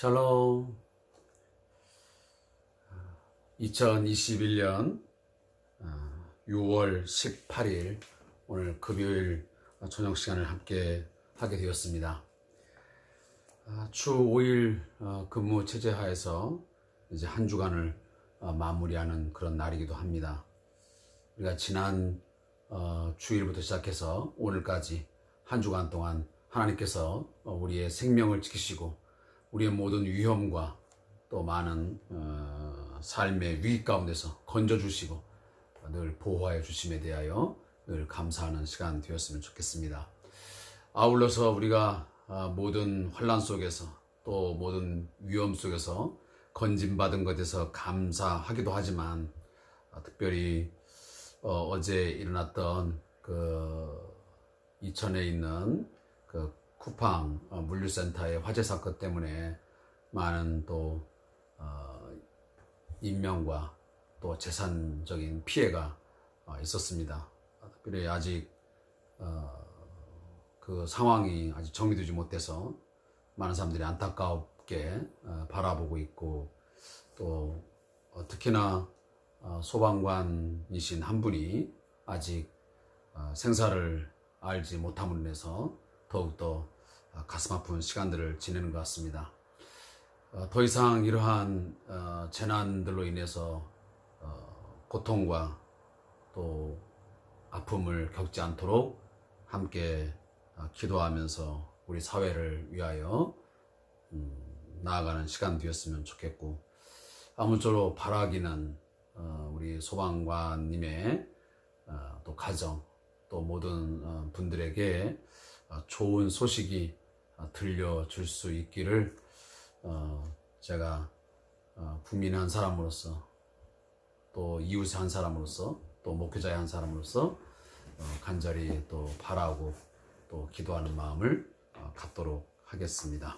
샬롬. 2021년 6월 18일 오늘 금요일 저녁 시간을 함께 하게 되었습니다. 주 5일 근무 체제 하에서 이제 한 주간을 마무리하는 그런 날이기도 합니다. 우리가 지난 주일부터 시작해서 오늘까지 한 주간 동안 하나님께서 우리의 생명을 지키시고 우리의 모든 위험과 또 많은 삶의 위기 가운데서 건져주시고 늘 보호하여 주심에 대하여 늘 감사하는 시간 되었으면 좋겠습니다. 아울러서 우리가 모든 환난 속에서 또 모든 위험 속에서 건진받은 것에서 감사하기도 하지만 특별히 어제 일어났던 그 이천에 있는 그 쿠팡 물류센터의 화재 사건 때문에 많은 또 인명과 또 재산적인 피해가 있었습니다. 특별히 아직 그 상황이 아직 정리되지 못해서 많은 사람들이 안타깝게 바라보고 있고, 또 특히나 소방관이신 한 분이 아직 생사를 알지 못함으로 인해서 더욱더 가슴 아픈 시간들을 지내는 것 같습니다. 더 이상 이러한 재난들로 인해서 고통과 또 아픔을 겪지 않도록 함께 기도하면서 우리 사회를 위하여 나아가는 시간 되었으면 좋겠고, 아무쪼록 바라기는 우리 소방관님의 또 가정 또 모든 분들에게 좋은 소식이 들려줄 수 있기를 제가 국민의 한 사람으로서 또 이웃의 한 사람으로서 또 목회자의 한 사람으로서 간절히 또 바라고 또 기도하는 마음을 갖도록 하겠습니다.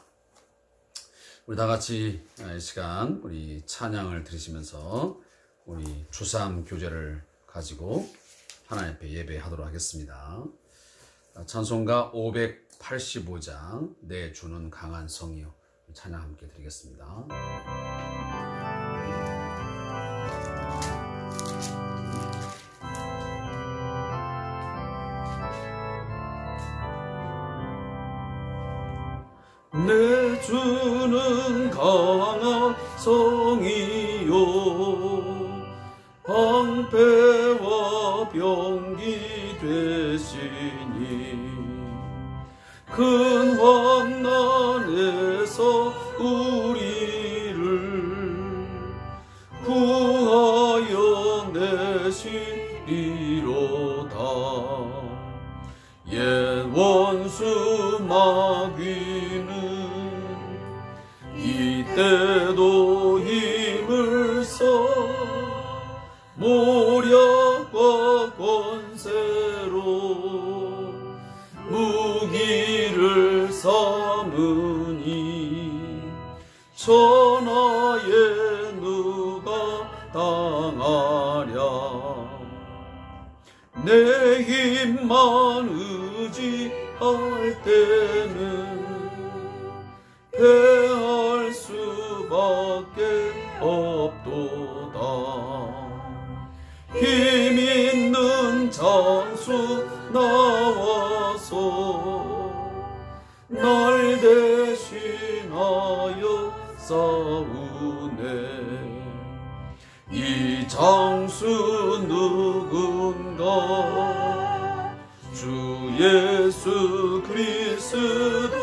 우리 다 같이 이 시간 우리 찬양을 들으시면서 우리 주삼 교제를 가지고 하나님 앞에 예배하도록 하겠습니다. 찬송가 585장 내 주는 강한 성이요, 찬양 함께 드리겠습니다. 내 주는 강한 성이요, 방패와 병기 되시니 큰 환난에서 우리를 구하여 내시리로다. 옛 원수 마귀는 이때도 힘을 써 모략과 권세로 무기를 삼으니 천하에 누가 당하랴. 내 힘만 의지할 때는 패할 수밖에 없도다. 힘 있는 장수 나와서 날 대신하여 싸우네. 이 장수 누군가? 주 예수 그리스도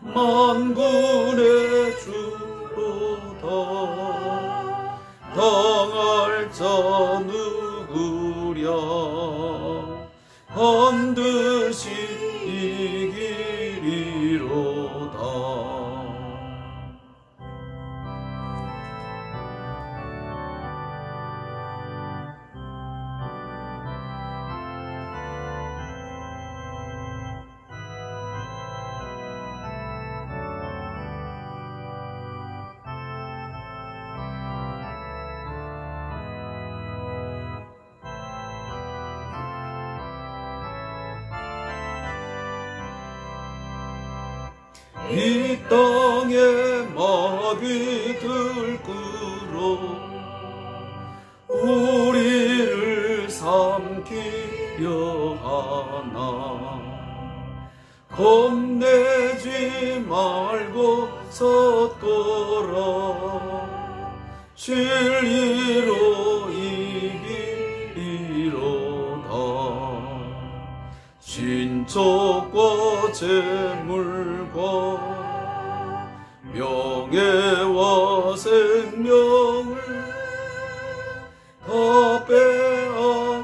만군의 주로다. 당할 자 누구랴? 반드시 이기리로다. 이 땅에 마귀 들끓어 우리를 삼키려 하나. 겁내지 말고 섰거라. 진리로 이기리로다. 신적과 재물과 명예와 생명을 다 빼앗긴데도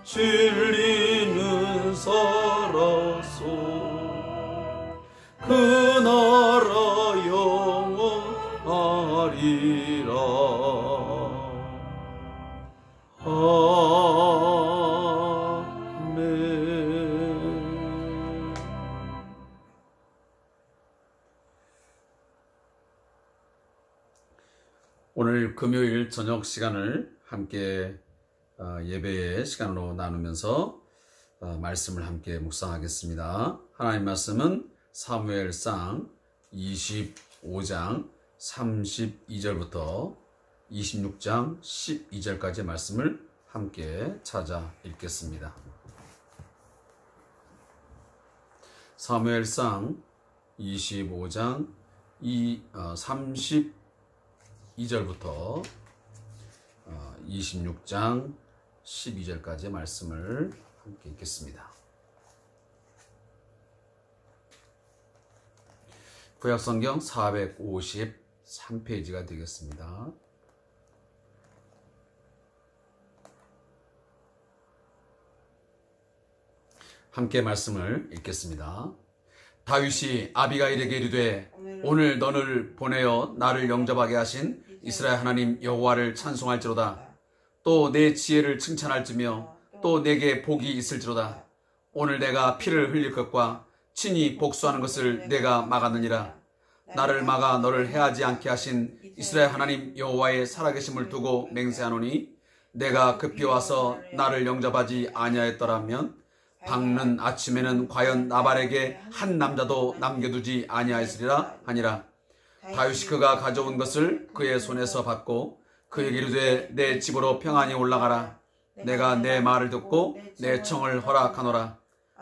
진리는 살았소. 그 나라 영원하리라. 아멘. 오늘 금요일 저녁 시간을 함께 예배의 시간으로 나누면서 말씀을 함께 묵상하겠습니다. 하나님 말씀은 사무엘상 25장 32절부터 26장 12절까지의 말씀을 함께 찾아 읽겠습니다. 사무엘상 25장 32절부터 26장 12절까지의 말씀을 함께 읽겠습니다. 구약성경 453페이지가 되겠습니다. 함께 말씀을 읽겠습니다. 다윗이 아비가일에게 이르되 오늘 너를 보내어 나를 영접하게 하신 이스라엘 하나님 여호와를 찬송할지로다. 또 내 지혜를 칭찬할지며 또 내게 복이 있을지로다. 오늘 내가 피를 흘릴 것과 친히 복수하는 것을 내가 막았느니라. 나를 막아 너를 해하지 않게 하신 이스라엘 하나님 여호와의 살아계심을 두고 맹세하노니 내가 급히 와서 나를 영접하지 아니하였더라면 밝는 아침에는 과연 나발에게 한 남자도 남겨두지 아니하였으리라 하니라. 다윗이 그가 가져온 것을 그의 손에서 받고 그에게 이르되 내 집으로 평안히 올라가라. 내가 내 말을 듣고 내 청을 허락하노라.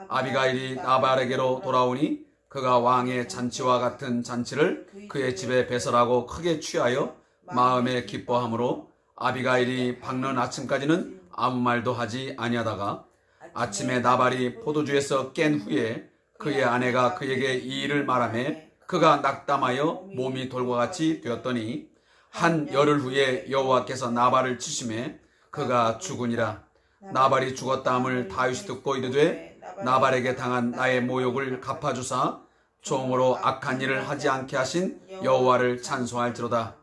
아비가일이 나발에게로 돌아오니 그가 왕의 잔치와 같은 잔치를 그의 집에 배설하고 크게 취하여 마음에 기뻐함으로 아비가일이 밝는 아침까지는 아무 말도 하지 아니하다가 아침에 나발이 포도주에서 깬 후에 그의 아내가 그에게 이 일을 말하매 그가 낙담하여 몸이 돌과 같이 되었더니 한 열흘 후에 여호와께서 나발을 치심에 그가 죽으니라. 나발이 죽었다 함을 다윗이 듣고 이르되 나발에게 당한 나의 모욕을 갚아주사 종으로 악한 일을 하지 않게 하신 여호와를 찬송할지로다.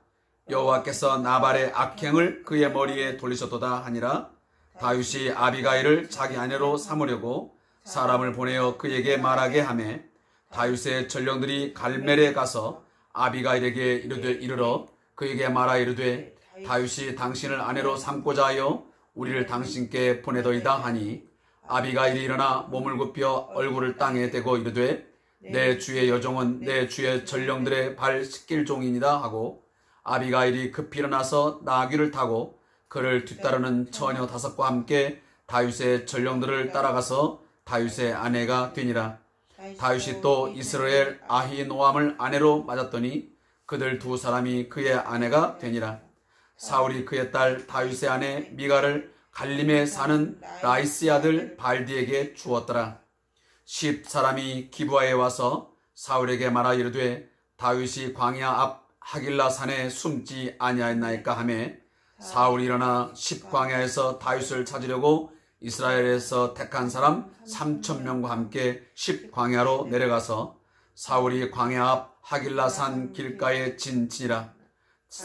여호와께서 나발의 악행을 그의 머리에 돌리셨도다 하니라. 다윗이 아비가일을 자기 아내로 삼으려고 사람을 보내어 그에게 말하게 하매 다윗의 전령들이 갈멜에 가서 아비가일에게 이르러 그에게 말하 이르되 다윗이 당신을 아내로 삼고자 하여 우리를 당신께 보내더이다 하니 아비가일이 일어나 몸을 굽혀 얼굴을 땅에 대고 이르되 내 주의 여종은 내 주의 전령들의 발 씻길 종이니라 하고 아비가일이 급히 일어나서 나귀를 타고 그를 뒤따르는 처녀 5과 함께 다윗의 전령들을 따라가서 다윗의 아내가 되니라. 다윗이 또 이스라엘 아히노암을 아내로 맞았더니 그들 2 사람이 그의 아내가 되니라. 사울이 그의 딸 다윗의 아내 미갈을 갈림에 사는 라이스의 아들 발디에게 주었더라. 10사람이 기브아에 와서 사울에게 말하 이르되 다윗이 광야 앞 하길라 산에 숨지 아니하였나이까 하며 사울이 일어나 10광야에서 다윗을 찾으려고 이스라엘에서 택한 사람 3,000명과 함께 10광야로 내려가서 사울이 광야 앞 하길라 산 길가에 진치니라.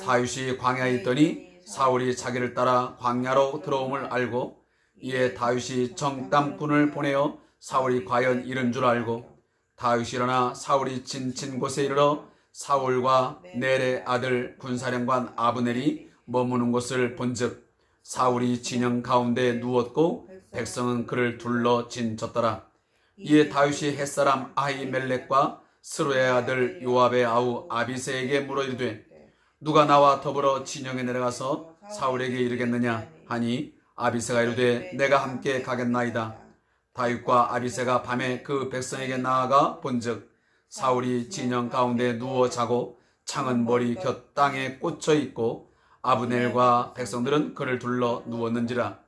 다윗이 광야에 있더니 사울이 자기를 따라 광야로 들어옴을 알고 이에 다윗이 정탐꾼을 보내어 사울이 과연 이른 줄 알고 다윗이 일어나 사울이 진친 곳에 이르러 사울과 넬의 아들 군사령관 아브넬이 머무는 곳을 본즉 사울이 진영 가운데 누웠고 백성은 그를 둘러 진쳤더라. 이에 다윗이 햇사람 아히멜렉과 스루의 아들 요압의 아우 아비새에게 물어 이르되 누가 나와 더불어 진영에 내려가서 사울에게 이르겠느냐 하니 아비새가 이르되 내가 함께 가겠나이다. 다윗과 아비새가 밤에 그 백성에게 나아가 본즉 사울이 진영 가운데 누워 자고 창은 머리 곁 땅에 꽂혀 있고 아브넬과 백성들은 그를 둘러 누웠는지라.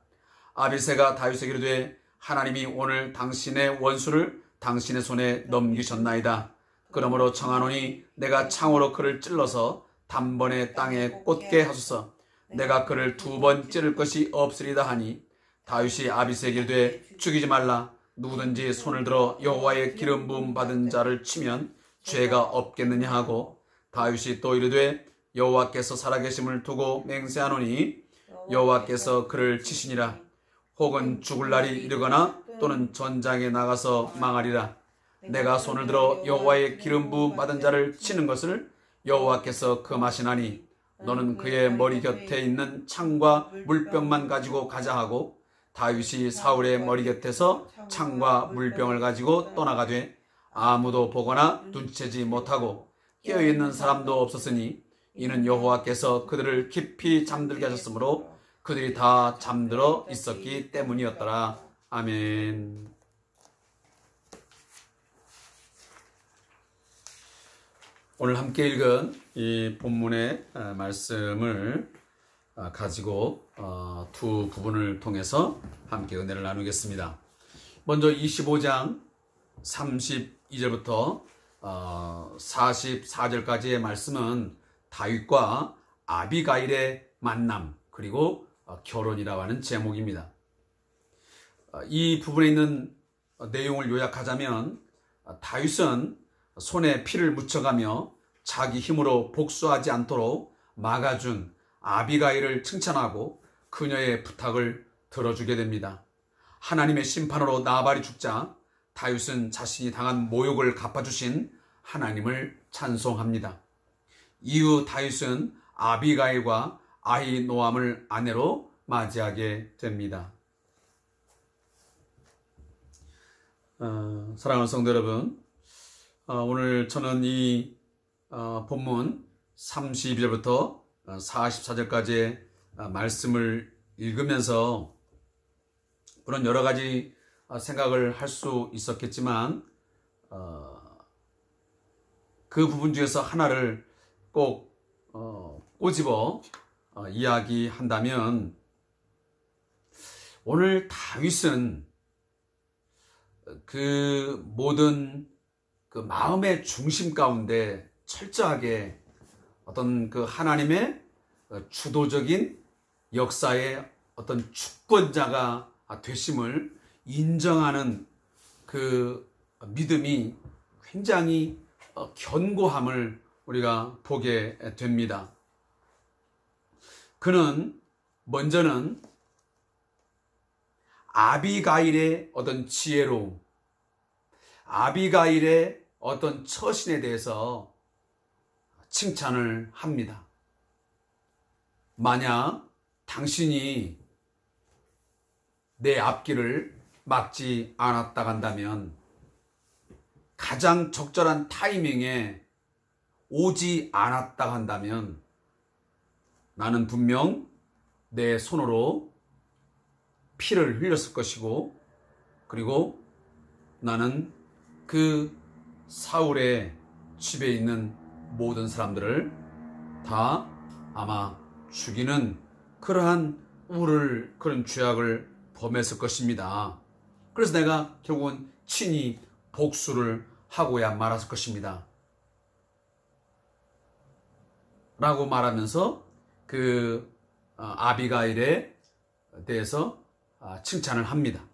아비새가 다윗에게 이르되 하나님이 오늘 당신의 원수를 당신의 손에 넘기셨나이다. 그러므로 청하노니 내가 창으로 그를 찔러서 단번에 땅에 꽂게 하소서. 내가 그를 2번 찌를 것이 없으리다 하니 다윗이 아비새에게 이르되 죽이지 말라. 누구든지 손을 들어 여호와의 기름 부음 받은 자를 치면 죄가 없겠느냐 하고 다윗이 또 이르되 여호와께서 살아계심을 두고 맹세하노니 여호와께서 그를 치시니라. 혹은 죽을 날이 이르거나 또는 전장에 나가서 망하리라. 내가 손을 들어 여호와의 기름 부음 받은 자를 치는 것을 여호와께서 금하시나니 너는 그의 머리 곁에 있는 창과 물병만 가지고 가자 하고 다윗이 사울의 머리 곁에서 창과 물병을 가지고 떠나가되 아무도 보거나 눈치채지 못하고 깨어있는 사람도 없었으니 이는 여호와께서 그들을 깊이 잠들게 하셨으므로 그들이 다 잠들어 있었기 때문이었더라. 아멘. 오늘 함께 읽은 이 본문의 말씀을 가지고 두 부분을 통해서 함께 은혜를 나누겠습니다. 먼저 25장 32절부터 44절까지의 말씀은 다윗과 아비가일의 만남 그리고 결혼이라고 하는 제목입니다. 이 부분에 있는 내용을 요약하자면 다윗은 손에 피를 묻혀가며 자기 힘으로 복수하지 않도록 막아준 아비가일을 칭찬하고 그녀의 부탁을 들어주게 됩니다. 하나님의 심판으로 나발이 죽자 다윗은 자신이 당한 모욕을 갚아주신 하나님을 찬송합니다. 이후 다윗은 아비가일과 아히노암을 아내로 맞이하게 됩니다. 사랑하는 성도 여러분, 오늘 저는 이 본문 32절부터 44절까지의 말씀을 읽으면서 물론 여러 가지 생각을 할 수 있었겠지만 그 부분 중에서 하나를 꼭 꼬집어 이야기한다면 오늘 다윗은 그 모든 그 마음의 중심 가운데 철저하게 어떤 그 하나님의 주도적인 역사의 어떤 주권자가 되심을 인정하는 그 믿음이 굉장히 견고함을 우리가 보게 됩니다. 그는 먼저는 아비가일의 어떤 지혜로움, 아비가일의 어떤 처신에 대해서 칭찬을 합니다. 만약 당신이 내 앞길을 막지 않았다 한다면 가장 적절한 타이밍에 오지 않았다 한다면 나는 분명 내 손으로 피를 흘렸을 것이고 그리고 나는 그 사울의 집에 있는 모든 사람들을 다 아마 죽이는 그러한 그런 죄악을 범했을 것입니다. 그래서 내가 결국은 친히 복수를 하고야 말았을 것입니다. 라고 말하면서 그 아비가일에 대해서 칭찬을 합니다.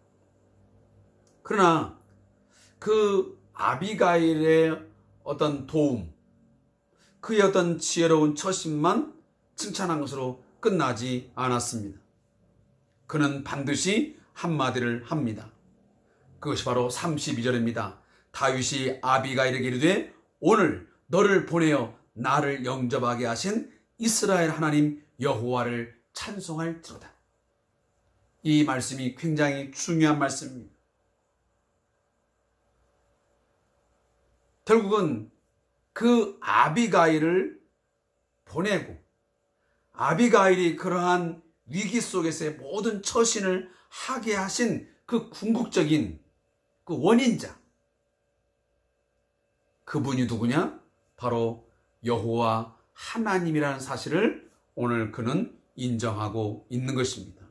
그러나 그 아비가일의 어떤 도움, 그의 어떤 지혜로운 처신만 칭찬한 것으로 끝나지 않았습니다. 그는 반드시 한마디를 합니다. 그것이 바로 32절입니다. 다윗이 아비가일에게 이르되 오늘 너를 보내어 나를 영접하게 하신 이스라엘 하나님 여호와를 찬송할지로다. 이 말씀이 굉장히 중요한 말씀입니다. 결국은 그 아비가일을 보내고 아비가일이 그러한 위기 속에서의 모든 처신을 하게 하신 그 궁극적인 그 원인자, 그분이 누구냐? 바로 여호와 하나님이라는 사실을 오늘 그는 인정하고 있는 것입니다.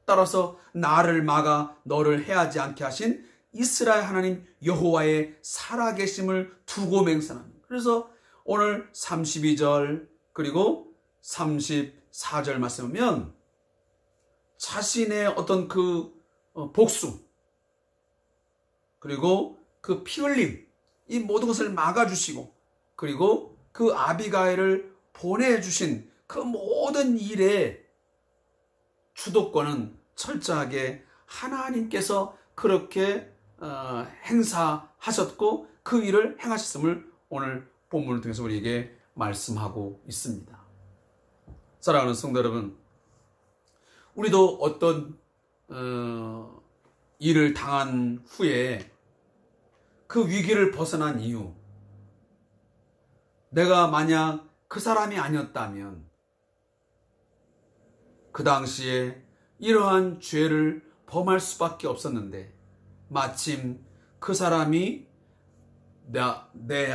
따라서 나를 막아 너를 해하지 않게 하신 이스라엘 하나님 여호와의 살아계심을 두고 맹세합니다. 그래서 오늘 32절 그리고 34절 말씀을 보면 자신의 어떤 그 복수 그리고 그 피 흘림 이 모든 것을 막아주시고 그리고 그 아비가일을 보내주신 그 모든 일의 주도권은 철저하게 하나님께서 그렇게 행사하셨고 그 일을 행하셨음을 오늘 본문을 통해서 우리에게 말씀하고 있습니다. 사랑하는 성도 여러분, 우리도 어떤 일을 당한 후에 그 위기를 벗어난 이유, 내가 만약 그 사람이 아니었다면 그 당시에 이러한 죄를 범할 수밖에 없었는데 마침 그 사람이 내 앞에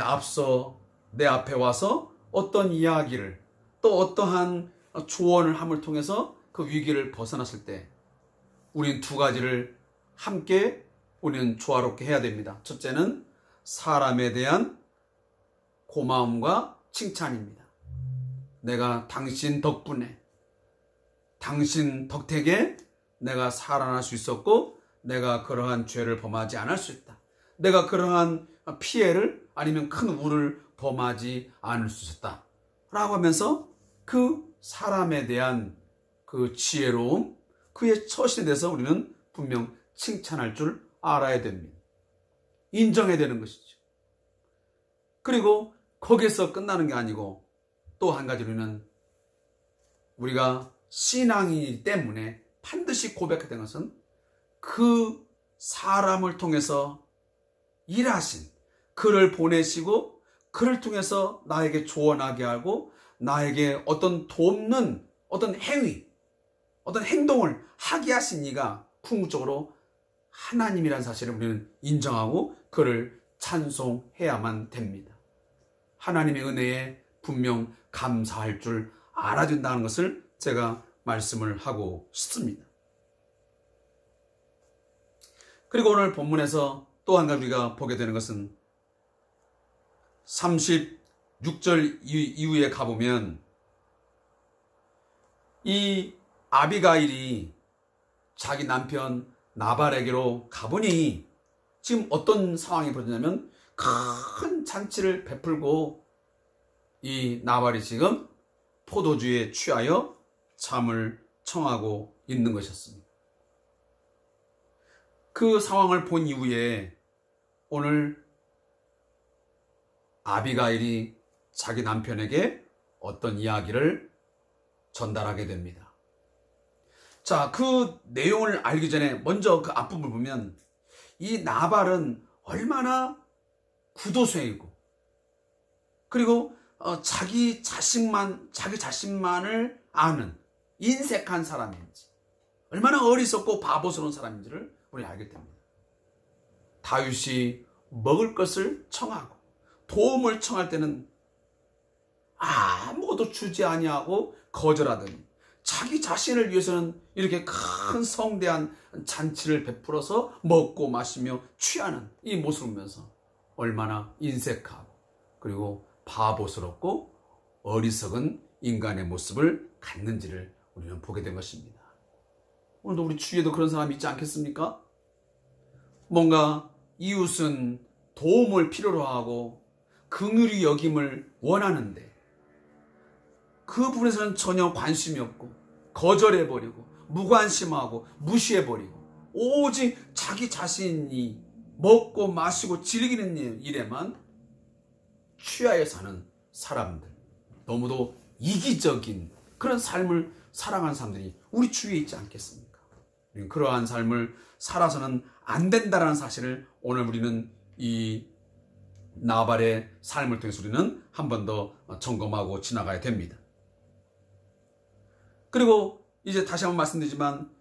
와서 어떤 이야기를 또 어떠한 조언을 함을 통해서 그 위기를 벗어났을 때 우리는 두 가지를 함께 우리는 조화롭게 해야 됩니다. 첫째는 사람에 대한 고마움과 칭찬입니다. 내가 당신 덕분에 당신 덕택에 내가 살아날 수 있었고 내가 그러한 죄를 범하지 않을 수 있다. 내가 그러한 피해를 아니면 큰 우를 범하지 않을 수 있었다. 라고 하면서 그 사람에 대한 그 지혜로움, 그의 처신에 대해서 우리는 분명 칭찬할 줄 알아야 됩니다. 인정해야 되는 것이죠. 그리고 거기서 끝나는 게 아니고 또 한 가지 우리가 신앙이기 때문에 반드시 고백해야 되는 것은 그 사람을 통해서 일하신 그를 보내시고 그를 통해서 나에게 조언하게 하고 나에게 어떤 돕는 어떤 행위, 어떤 행동을 하게 하신 이가 궁극적으로 하나님이라는 사실을 우리는 인정하고 그를 찬송해야만 됩니다. 하나님의 은혜에 분명 감사할 줄 알아야 된다는 것을 제가 말씀을 하고 싶습니다. 그리고 오늘 본문에서 또 한 가지 우리가 보게 되는 것은 36절 이후에 가보면 이 아비가일이 자기 남편 나발에게로 가보니 지금 어떤 상황이 벌어졌냐면 큰 잔치를 베풀고 이 나발이 지금 포도주에 취하여 잠을 청하고 있는 것이었습니다. 그 상황을 본 이후에 오늘 아비가일이 자기 남편에게 어떤 이야기를 전달하게 됩니다. 자, 그 내용을 알기 전에 먼저 그 앞부분을 보면 이 나발은 얼마나 구도쇠이고 그리고 자기 자신만을 아는 인색한 사람인지 얼마나 어리석고 바보스러운 사람인지를 우리 알게 됩니다. 다윗이 먹을 것을 청하고 도움을 청할 때는 아무것도 주지 아니하고 거절하더니 자기 자신을 위해서는 이렇게 큰 성대한 잔치를 베풀어서 먹고 마시며 취하는 이 모습을 보면서 얼마나 인색하고 그리고 바보스럽고 어리석은 인간의 모습을 갖는지를 우리는 보게 된 것입니다. 오늘도 우리 주위에도 그런 사람이 있지 않겠습니까? 뭔가 이웃은 도움을 필요로 하고 긍휼히 여김을 원하는데 그 부분에서는 전혀 관심이 없고 거절해버리고 무관심하고 무시해버리고 오직 자기 자신이 먹고 마시고 즐기는 일에만 취하여 사는 사람들, 너무도 이기적인 그런 삶을 살아가는 사람들이 우리 주위에 있지 않겠습니까? 그러한 삶을 살아서는 안 된다는 사실을 오늘 우리는 이 나발의 삶을 통해서 우리는 한 번 더 점검하고 지나가야 됩니다. 그리고 이제 다시 한번 말씀드리지만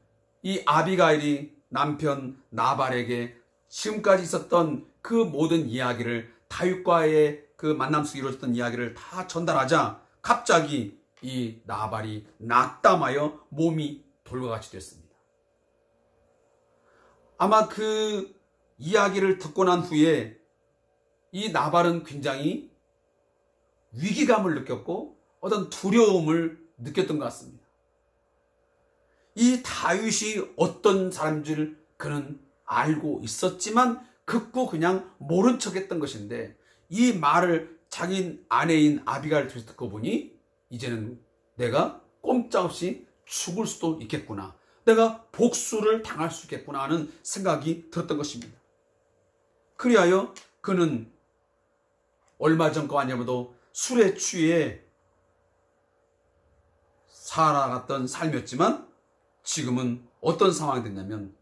이 아비가일이 남편 나발에게 지금까지 있었던 그 모든 이야기를, 다윗과의 그 만남 속에 이루어졌던 이야기를 다 전달하자 갑자기 이 나발이 낙담하여 몸이 돌과 같이 됐습니다. 아마 그 이야기를 듣고 난 후에 이 나발은 굉장히 위기감을 느꼈고 어떤 두려움을 느꼈던 것 같습니다. 이 다윗이 어떤 사람인지를 그는 알고 있었지만 극구 그냥 모른 척했던 것인데, 이 말을 자기 아내인 아비가를 통해서 듣고 보니 이제는 내가 꼼짝없이 죽을 수도 있겠구나, 내가 복수를 당할 수 있겠구나 하는 생각이 들었던 것입니다. 그리하여 그는 얼마 전과 아니어도 술에 취해 살아갔던 삶이었지만 지금은 어떤 상황이 됐냐면,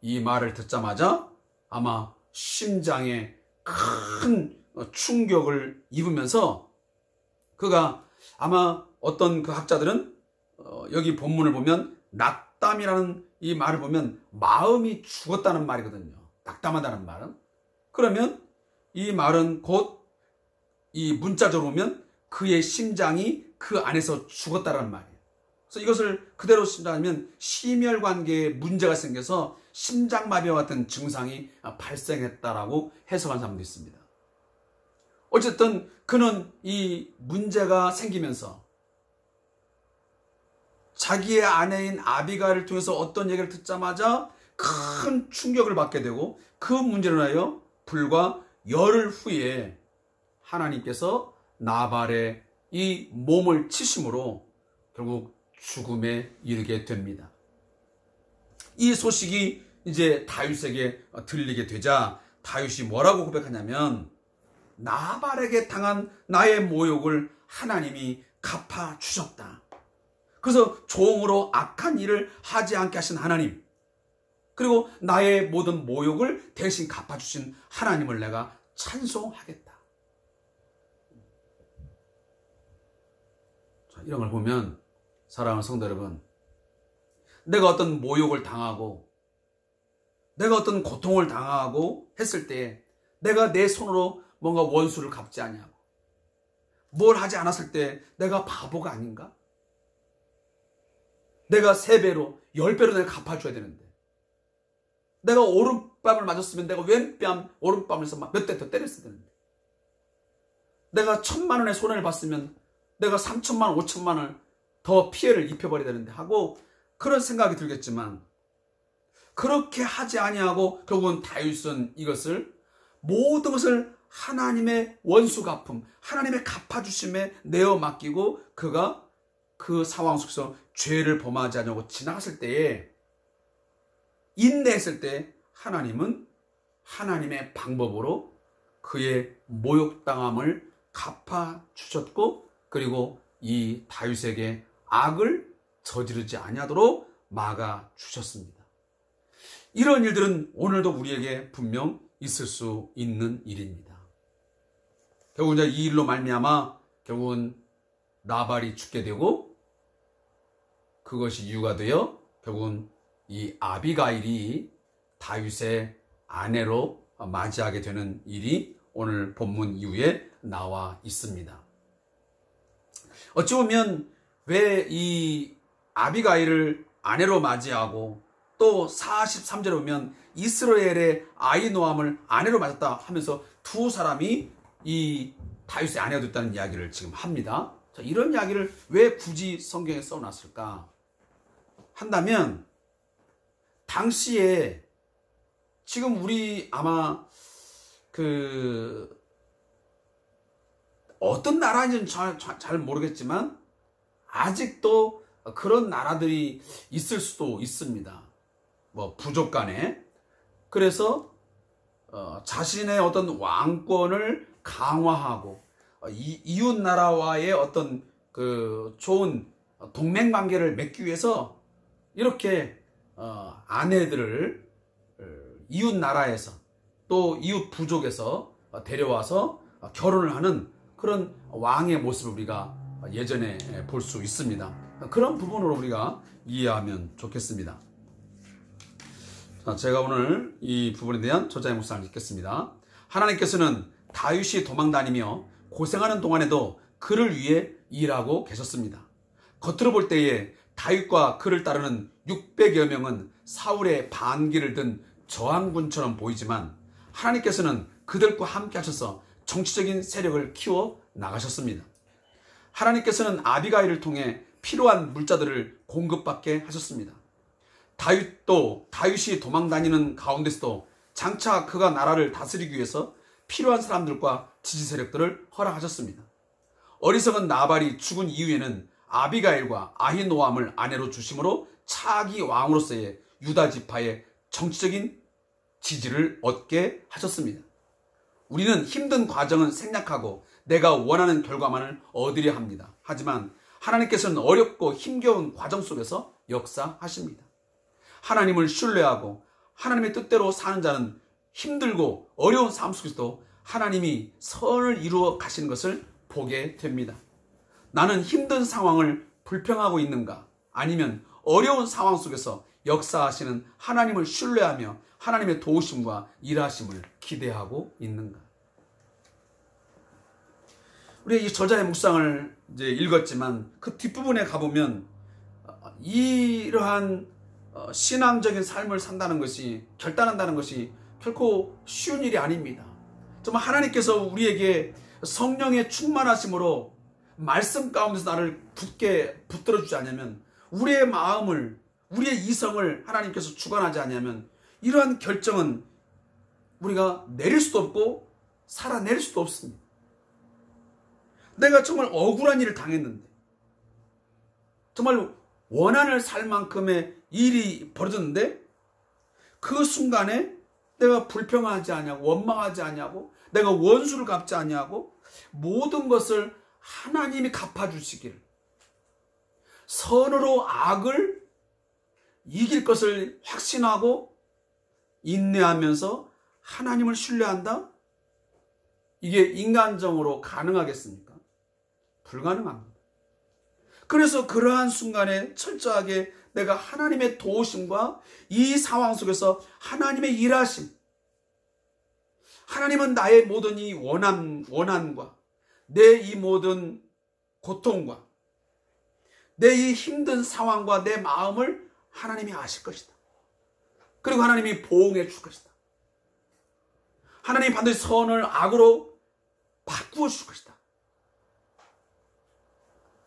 이 말을 듣자마자 아마 심장에 큰 충격을 입으면서 그가 아마 어떤 그 학자들은 여기 본문을 보면 낙담이라는 이 말을 보면 마음이 죽었다는 말이거든요. 낙담하다는 말은. 그러면 이 말은 곧 이 문자적으로 보면 그의 심장이 그 안에서 죽었다는 말이에요. 그래서 이것을 그대로 심자하면 심혈관계에 문제가 생겨서 심장마비와 같은 증상이 발생했다라고 해석한 사람도 있습니다. 어쨌든 그는 이 문제가 생기면서 자기의 아내인 아비가를 통해서 어떤 얘기를 듣자마자 큰 충격을 받게 되고, 그 문제로 인하여 불과 열흘 후에 하나님께서 나발의 이 몸을 치심으로 결국 죽음에 이르게 됩니다. 이 소식이 이제 다윗에게 들리게 되자 다윗이 뭐라고 고백하냐면, 나발에게 당한 나의 모욕을 하나님이 갚아주셨다. 그래서 종으로 악한 일을 하지 않게 하신 하나님, 그리고 나의 모든 모욕을 대신 갚아주신 하나님을 내가 찬송하겠다. 자, 이런 걸 보면 사랑하는 성도 여러분, 내가 어떤 모욕을 당하고 내가 어떤 고통을 당하고 했을 때 내가 내 손으로 뭔가 원수를 갚지 아니하고 뭘 하지 않았을 때 내가 바보가 아닌가? 내가 3배로 10배로 내가 갚아줘야 되는데, 내가 오른뺨을 맞았으면 내가 왼뺨 오른뺨에서 몇 대 더 때렸어야 되는데, 내가 1,000만 원의 손해를 봤으면 내가 3,000만 원 5,000만 원을 더 피해를 입혀버려야 되는데 하고 그런 생각이 들겠지만, 그렇게 하지 아니하고 결국은 다윗은 이것을 모든 것을 하나님의 원수 갚음, 하나님의 갚아주심에 내어 맡기고 그가 그 상황 속에서 죄를 범하지 않냐고 지나갔을 때에, 인내했을 때 하나님은 하나님의 방법으로 그의 모욕당함을 갚아주셨고, 그리고 이 다윗에게 악을 저지르지 아니하도록 막아주셨습니다. 이런 일들은 오늘도 우리에게 분명 있을 수 있는 일입니다. 결국 이제 이 일로 말미암아 결국은 나발이 죽게 되고, 그것이 이유가 되어 결국은 이 아비가일이 다윗의 아내로 맞이하게 되는 일이 오늘 본문 이후에 나와 있습니다. 어찌 보면 왜 이 아비가일을 아내로 맞이하고 또 43절에 보면 이스라엘의 아히노암을 아내로 맞았다 하면서 두 사람이 이 다윗의 아내가 됐다는 이야기를 지금 합니다. 자, 이런 이야기를 왜 굳이 성경에 써놨을까 한다면, 당시에 지금 우리 아마 그 어떤 나라인지는 잘 모르겠지만 아직도 그런 나라들이 있을 수도 있습니다. 뭐 부족 간에. 그래서 자신의 어떤 왕권을 강화하고 이웃 나라와의 어떤 그 좋은 동맹 관계를 맺기 위해서 이렇게 아내들을 이웃 나라에서 또 이웃 부족에서 데려와서 결혼을 하는 그런 왕의 모습을 우리가 예전에 볼 수 있습니다. 그런 부분으로 우리가 이해하면 좋겠습니다. 자, 제가 오늘 이 부분에 대한 저자의 묵상을 읽겠습니다. 하나님께서는 다윗이 도망다니며 고생하는 동안에도 그를 위해 일하고 계셨습니다. 겉으로 볼 때에 다윗과 그를 따르는 600여 명은 사울의 반기를 든 저항군처럼 보이지만 하나님께서는 그들과 함께 하셔서 정치적인 세력을 키워 나가셨습니다. 하나님께서는 아비가일을 통해 필요한 물자들을 공급받게 하셨습니다. 다윗이 도망다니는 가운데서도 장차 그가 나라를 다스리기 위해서 필요한 사람들과 지지 세력들을 허락하셨습니다. 어리석은 나발이 죽은 이후에는 아비가일과 아히노암을 아내로 주심으로 차기 왕으로서의 유다 지파의 정치적인 지지를 얻게 하셨습니다. 우리는 힘든 과정은 생략하고 내가 원하는 결과만을 얻으려 합니다. 하지만 하나님께서는 어렵고 힘겨운 과정 속에서 역사하십니다. 하나님을 신뢰하고 하나님의 뜻대로 사는 자는 힘들고 어려운 삶 속에서도 하나님이 선을 이루어 가시는 것을 보게 됩니다. 나는 힘든 상황을 불평하고 있는가? 아니면 어려운 상황 속에서 역사하시는 하나님을 신뢰하며 하나님의 도우심과 일하심을 기대하고 있는가? 우리 이 저자의 묵상을 이제 읽었지만 그 뒷부분에 가보면 이러한 신앙적인 삶을 산다는 것이, 결단한다는 것이 결코 쉬운 일이 아닙니다. 정말 하나님께서 우리에게 성령의 충만하심으로 말씀 가운데서 나를 굳게 붙들어주지 않으면, 우리의 마음을, 우리의 이성을 하나님께서 주관하지 않으면 이러한 결정은 우리가 내릴 수도 없고 살아낼 수도 없습니다. 내가 정말 억울한 일을 당했는데, 정말 원한을 살 만큼의 일이 벌어졌는데 그 순간에 내가 불평하지 않냐고, 원망하지 않냐고, 내가 원수를 갚지 않냐고, 모든 것을 하나님이 갚아주시기를, 선으로 악을 이길 것을 확신하고 인내하면서 하나님을 신뢰한다? 이게 인간적으로 가능하겠습니까? 불가능합니다. 그래서 그러한 순간에 철저하게 내가 하나님의 도우심과 이 상황 속에서 하나님의 일하심, 하나님은 나의 모든 이 원한과 내 이 모든 고통과 내 이 힘든 상황과 내 마음을 하나님이 아실 것이다. 그리고 하나님이 보응해 줄 것이다. 하나님이 반드시 선을 악으로 바꾸어 줄 것이다.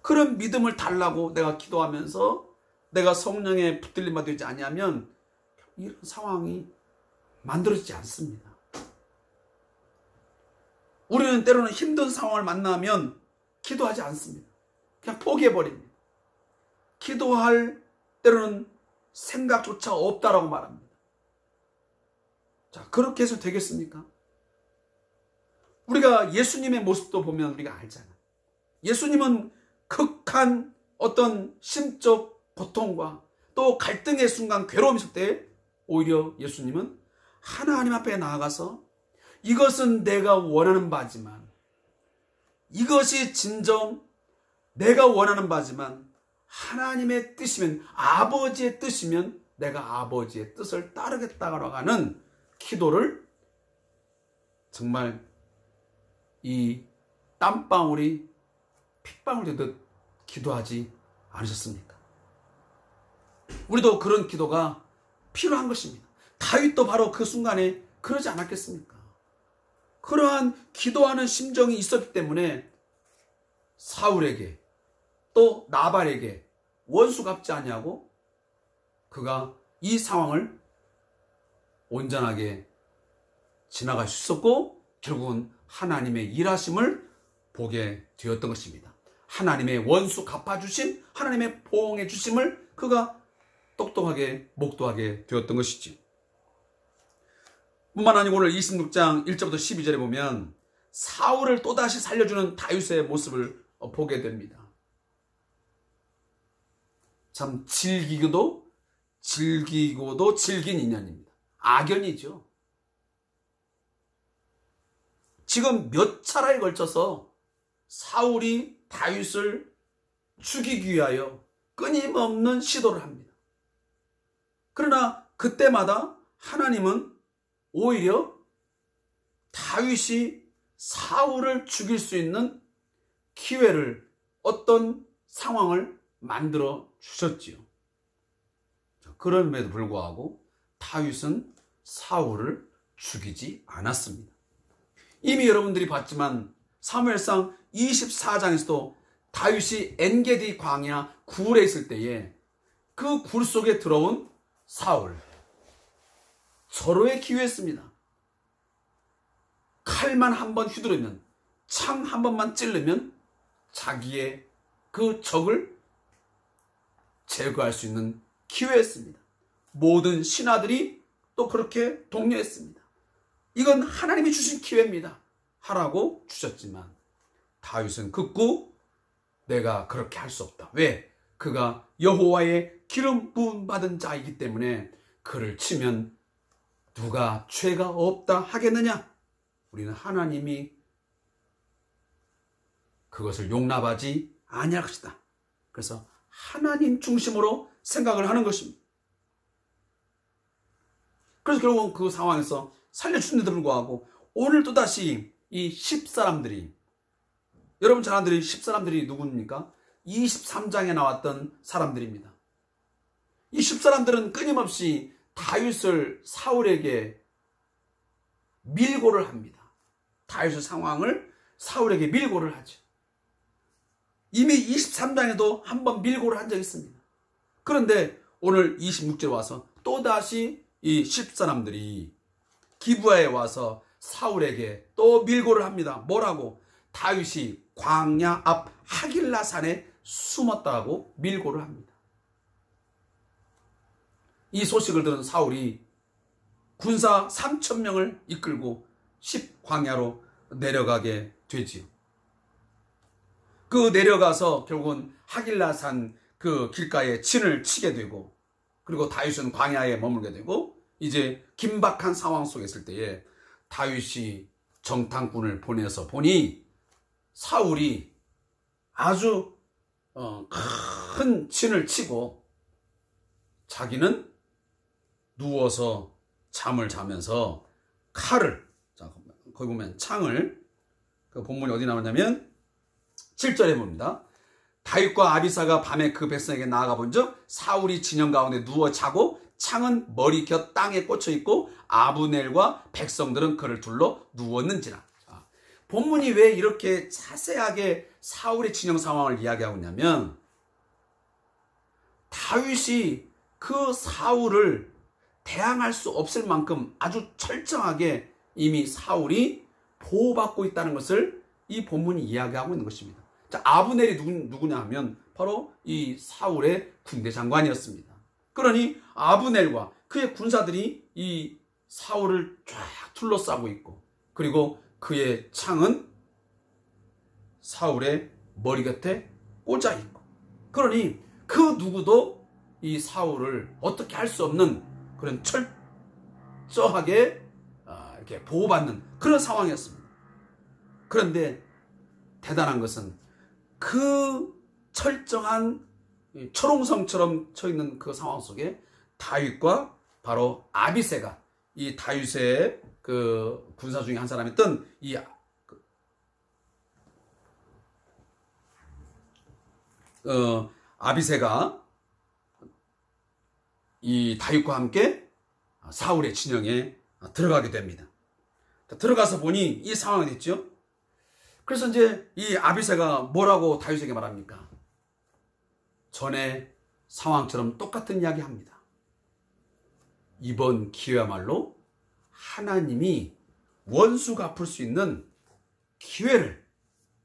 그런 믿음을 달라고 내가 기도하면서 내가 성령에 붙들림 받지 아니하면 이런 상황이 만들어지지 않습니다. 우리는 때로는 힘든 상황을 만나면 기도하지 않습니다. 그냥 포기해버립니다. 기도할 때로는 생각조차 없다라고 말합니다. 자, 그렇게 해서 되겠습니까? 우리가 예수님의 모습도 보면 우리가 알잖아요. 예수님은 극한 어떤 심적 고통과 또 갈등의 순간, 괴로움 있을 때 오히려 예수님은 하나님 앞에 나아가서 이것은 내가 원하는 바지만, 이것이 진정 내가 원하는 바지만 하나님의 뜻이면, 아버지의 뜻이면 내가 아버지의 뜻을 따르겠다고 하는 기도를 정말 이 땀방울이 핏방울 되듯 기도하지 않으셨습니까? 우리도 그런 기도가 필요한 것입니다. 다윗도 바로 그 순간에 그러지 않았겠습니까? 그러한 기도하는 심정이 있었기 때문에 사울에게 또 나발에게 원수 갚지 아니하고 그가 이 상황을 온전하게 지나갈 수 있었고 결국은 하나님의 일하심을 보게 되었던 것입니다. 하나님의 원수 갚아주심, 하나님의 보응해 주심을 그가 똑똑하게 목도하게 되었던 것이지. 뿐만 아니고 오늘 26장 1절부터 12절에 보면 사울을 또다시 살려주는 다윗의 모습을 보게 됩니다. 참 즐기고도 즐긴 인연입니다. 악연이죠. 지금 몇 차례에 걸쳐서 사울이 다윗을 죽이기 위하여 끊임없는 시도를 합니다. 그러나 그때마다 하나님은 오히려 다윗이 사울을 죽일 수 있는 기회를, 어떤 상황을 만들어 주셨지요. 그럼에도 불구하고 다윗은 사울을 죽이지 않았습니다. 이미 여러분들이 봤지만 사무엘상 24장에서도 다윗이 엔게디 광야 굴에 있을 때에 그 굴 속에 들어온 사울, 절호의 기회였습니다. 칼만 한번 휘두르면, 창 한 번만 찌르면 자기의 그 적을 제거할 수 있는 기회였습니다. 모든 신하들이 또 그렇게 독려했습니다. 이건 하나님이 주신 기회입니다 하라고 주셨지만 다윗은 극구 내가 그렇게 할 수 없다. 왜? 그가 여호와의 기름 부음 받은 자이기 때문에 그를 치면 누가 죄가 없다 하겠느냐? 우리는 하나님이 그것을 용납하지 아니할 것이다. 그래서 하나님 중심으로 생각을 하는 것입니다. 그래서 결국은 그 상황에서 살려주는데도 불구하고 오늘 또다시 이 10사람들이, 여러분 잘 아는 10사람들이 누굽니까? 23장에 나왔던 사람들입니다. 이 10사람들은 끊임없이 다윗을 사울에게 밀고를 합니다. 다윗의 상황을 사울에게 밀고를 하죠. 이미 23장에도 한번 밀고를 한 적이 있습니다. 그런데 오늘 26절에 와서 또다시 이 10사람들이 기브아에 와서 사울에게 또 밀고를 합니다. 뭐라고? 다윗이 광야 앞 하길라산에 숨었다고 밀고를 합니다. 이 소식을 들은 사울이 군사 3,000명을 이끌고 10광야로 내려가게 되지요. 그 내려가서 결국은 하길라산 그 길가에 진을 치게 되고, 그리고 다윗은 광야에 머물게 되고, 이제 긴박한 상황 속에 있을 때에 다윗이 정탐꾼을 보내서 보니 사울이 아주 큰 진을 치고 자기는 누워서 잠을 자면서 칼을, 거기 보면 창을, 그 본문이 어디 나오냐면 7절에 봅니다. 다윗과 아비사가 밤에 그 백성에게 나아가 본즉 사울이 진영 가운데 누워 자고 창은 머리 곁 땅에 꽂혀 있고 아브넬과 백성들은 그를 둘러 누웠는지라. 본문이 왜 이렇게 자세하게 사울의 진영 상황을 이야기하고 있냐면, 다윗이 그 사울을 대항할 수 없을 만큼 아주 철저하게 이미 사울이 보호받고 있다는 것을 이 본문이 이야기하고 있는 것입니다. 자, 아브넬이 누구냐 하면 바로 이 사울의 군대 장관이었습니다. 그러니 아브넬과 그의 군사들이 이 사울을 쫙 둘러싸고 있고, 그리고 그의 창은 사울의 머리 곁에 꽂아 있고, 그러니 그 누구도 이 사울을 어떻게 할 수 없는 그런 철저하게 이렇게 보호받는 그런 상황이었습니다. 그런데 대단한 것은 그 철저한 철옹성처럼 쳐 있는 그 상황 속에 다윗과 바로 아비새가, 이 다윗의 그 군사 중에 한 사람이었던 이 아비새가 이 다윗과 함께 사울의 진영에 들어가게 됩니다. 들어가서 보니 이 상황이 됐죠. 그래서 이제 이 아비새가 뭐라고 다윗에게 말합니까? 전에 상황처럼 똑같은 이야기 합니다. 이번 기회야말로 하나님이 원수 갚을 수 있는 기회를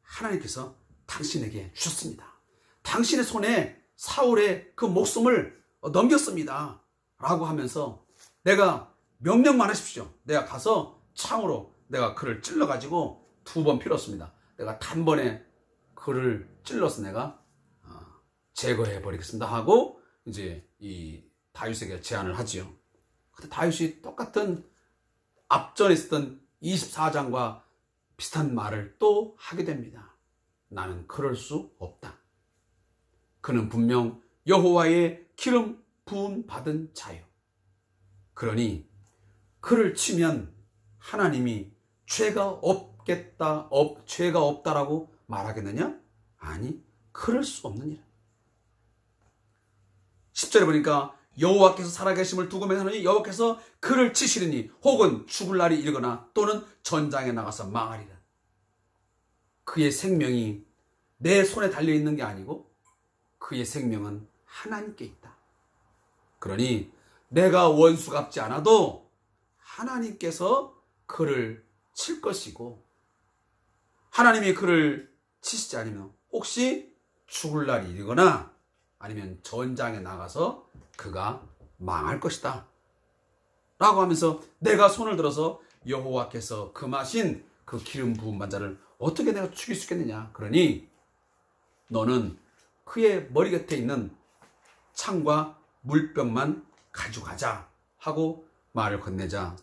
하나님께서 당신에게 주셨습니다. 당신의 손에 사울의 그 목숨을 넘겼습니다 라고 하면서, 내가 명령만 하십시오. 내가 가서 창으로 내가 그를 찔러가지고 2번 필요했습니다. 내가 단번에 그를 찔러서 내가 제거해 버리겠습니다 하고 이제 이 다윗에게 제안을 하지요. 근데 다윗이 똑같은 앞전에 있었던 24장과 비슷한 말을 또 하게 됩니다. 나는 그럴 수 없다. 그는 분명 여호와의 기름 부음 받은 자요. 그러니 그를 치면 하나님이 죄가 없다라고 말하겠느냐? 아니, 그럴 수 없는 일. 10절에 보니까 여호와께서 살아계심을 두고 맹세하니 여호와께서 그를 치시리니 혹은 죽을 날이 이르거나 또는 전장에 나가서 망하리라. 그의 생명이 내 손에 달려있는 게 아니고 그의 생명은 하나님께 있다. 그러니 내가 원수 갚지 않아도 하나님께서 그를 칠 것이고, 하나님이 그를 치시지 않으면 혹시 죽을 날이 이르거나 아니면 전장에 나가서 그가 망할 것이다 라고 하면서 내가 손을 들어서 여호와께서 금하신 그 기름 부은 반자를 어떻게 내가 죽일 수 있겠느냐. 그러니 너는 그의 머리 곁에 있는 창과 물병만 가져가자 하고 말을 건네자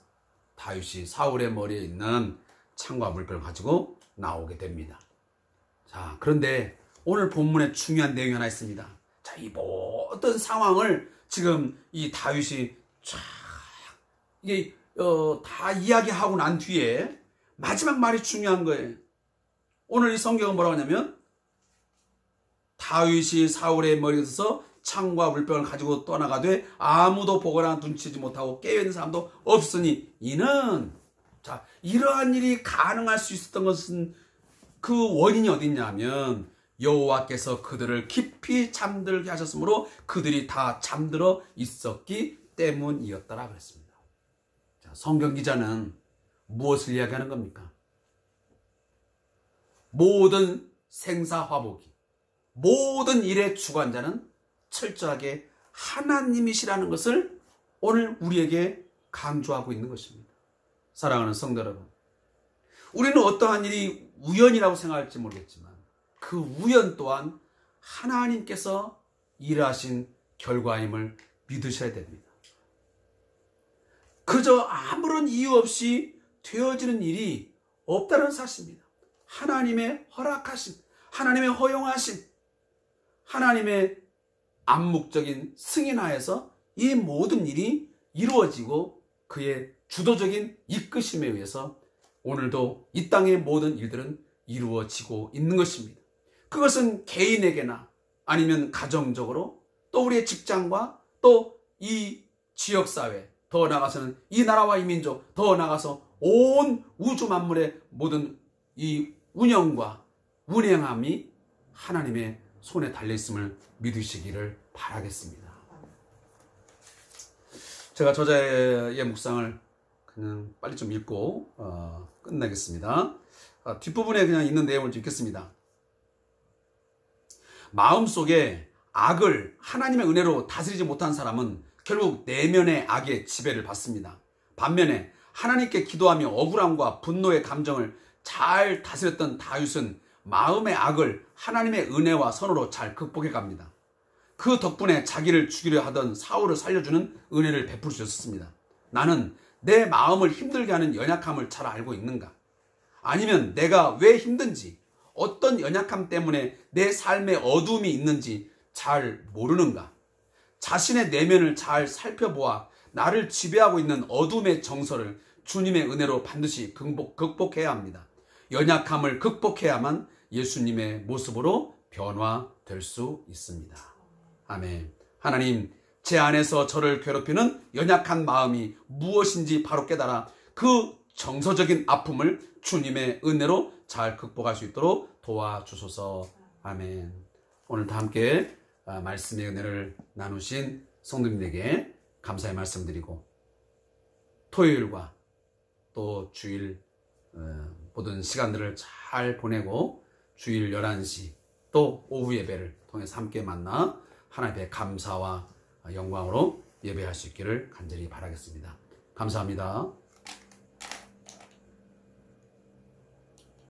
다윗이 사울의 머리에 있는 창과 물병을 가지고 나오게 됩니다. 자, 그런데 오늘 본문에 중요한 내용이 하나 있습니다. 자, 이 모든 상황을 지금 이 다윗이 쫙 이게 다 이야기하고 난 뒤에 마지막 말이 중요한 거예요. 오늘 이 성경은 뭐라고 하냐면 다윗이 사울의 머리에서 창과 물병을 가지고 떠나가되 아무도 보거나 눈치지 못하고 깨어있는 사람도 없으니 이는, 자, 이러한 일이 가능할 수 있었던 것은 그 원인이 어디 있냐면 여호와께서 그들을 깊이 잠들게 하셨으므로 그들이 다 잠들어 있었기 때문이었다라 그랬습니다. 자, 성경 기자는 무엇을 이야기하는 겁니까? 모든 생사화복이, 모든 일의 주관자는 철저하게 하나님이시라는 것을 오늘 우리에게 강조하고 있는 것입니다. 사랑하는 성도 여러분, 우리는 어떠한 일이 우연이라고 생각할지 모르겠지만 그 우연 또한 하나님께서 일하신 결과임을 믿으셔야 됩니다. 그저 아무런 이유 없이 되어지는 일이 없다는 사실입니다. 하나님의 허락하신, 하나님의 허용하신, 하나님의 암묵적인 승인하에서 이 모든 일이 이루어지고 그의 주도적인 이끄심에 의해서 오늘도 이 땅의 모든 일들은 이루어지고 있는 것입니다. 그것은 개인에게나 아니면 가정적으로 또 우리의 직장과 또 이 지역사회, 더 나아가서는 이 나라와 이 민족, 더 나아가서 온 우주 만물의 모든 이 운영과 운행함이 하나님의 손에 달려있음을 믿으시기를 바라겠습니다. 제가 저자의 묵상을 그냥 빨리 좀 읽고 끝내겠습니다. 뒷부분에 그냥 있는 내용을 좀 읽겠습니다. 마음속에 악을 하나님의 은혜로 다스리지 못한 사람은 결국 내면의 악의 지배를 받습니다. 반면에 하나님께 기도하며 억울함과 분노의 감정을 잘 다스렸던 다윗은 마음의 악을 하나님의 은혜와 선으로 잘 극복해 갑니다. 그 덕분에 자기를 죽이려 하던 사울을 살려주는 은혜를 베풀 수 있었습니다. 나는 내 마음을 힘들게 하는 연약함을 잘 알고 있는가? 아니면 내가 왜 힘든지, 어떤 연약함 때문에 내 삶에 어둠이 있는지 잘 모르는가? 자신의 내면을 잘 살펴보아 나를 지배하고 있는 어둠의 정서를 주님의 은혜로 반드시 극복해야 합니다. 연약함을 극복해야만 예수님의 모습으로 변화될 수 있습니다. 아멘. 하나님, 제 안에서 저를 괴롭히는 연약한 마음이 무엇인지 바로 깨달아 그 정서적인 아픔을 주님의 은혜로 잘 극복할 수 있도록 도와주소서. 아멘. 오늘 다 함께 말씀의 은혜를 나누신 성도님들에게 감사의 말씀드리고, 토요일과 또 주일 모든 시간들을 잘 보내고 주일 11시 또 오후 예배를 통해서 함께 만나 하나님의 감사와 영광으로 예배할 수 있기를 간절히 바라겠습니다. 감사합니다.